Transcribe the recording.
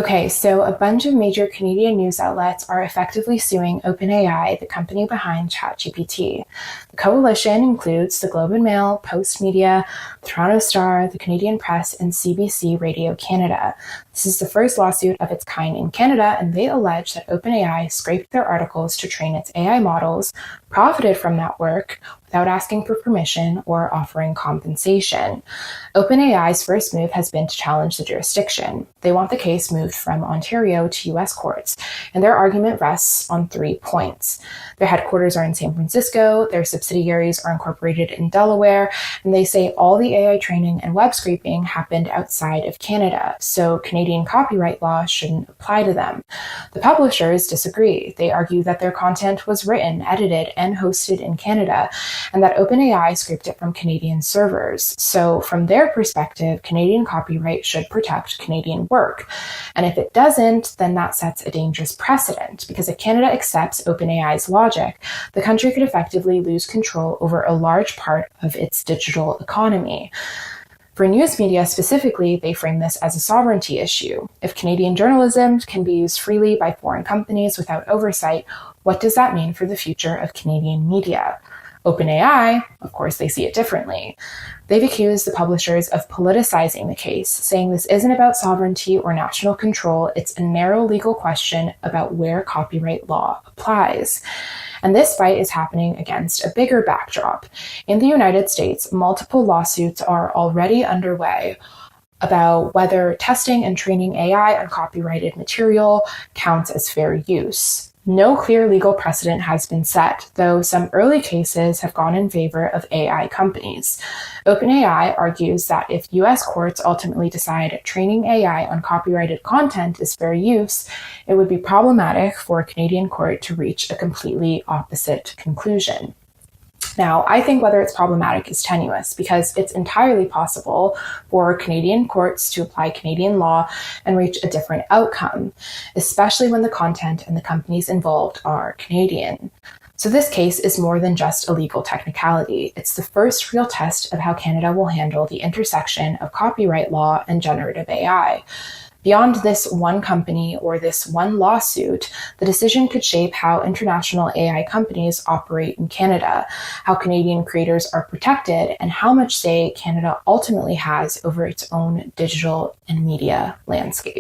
Okay, so a bunch of major Canadian news outlets are effectively suing OpenAI, the company behind ChatGPT. The coalition includes the Globe and Mail, Post Media, the Toronto Star, the Canadian Press, and CBC Radio Canada. This is the first lawsuit of its kind in Canada, and they allege that OpenAI scraped their articles to train its AI models, profited from that work without asking for permission or offering compensation. OpenAI's first move has been to challenge the jurisdiction. They want the case moved from Ontario to U.S. courts, and their argument rests on 3 points. Their headquarters are in San Francisco, their subsidiaries are incorporated in Delaware, and they say all the AI training and web scraping happened outside of Canada, so Canadian copyright law shouldn't apply to them. The publishers disagree. They argue that their content was written, edited, and hosted in Canada, and that OpenAI scraped it from Canadian servers. So from their perspective, Canadian copyright should protect Canadian work. And if it doesn't, then that sets a dangerous precedent, because if Canada accepts OpenAI's logic, the country could effectively lose control over a large part of its digital economy. For news media specifically, they frame this as a sovereignty issue. If Canadian journalism can be used freely by foreign companies without oversight, what does that mean for the future of Canadian media? OpenAI, of course, they see it differently. They've accused the publishers of politicizing the case, saying this isn't about sovereignty or national control, it's a narrow legal question about where copyright law applies. And this fight is happening against a bigger backdrop. In the United States, multiple lawsuits are already underway about whether testing and training AI on copyrighted material counts as fair use. No clear legal precedent has been set, though some early cases have gone in favor of AI companies. OpenAI argues that if US courts ultimately decide training AI on copyrighted content is fair use, it would be problematic for a Canadian court to reach a completely opposite conclusion. Now, I think whether it's problematic is tenuous, because it's entirely possible for Canadian courts to apply Canadian law and reach a different outcome, especially when the content and the companies involved are Canadian. So this case is more than just a legal technicality. It's the first real test of how Canada will handle the intersection of copyright law and generative AI. Beyond this one company or this one lawsuit, the decision could shape how international AI companies operate in Canada, how Canadian creators are protected, and how much say Canada ultimately has over its own digital and media landscape.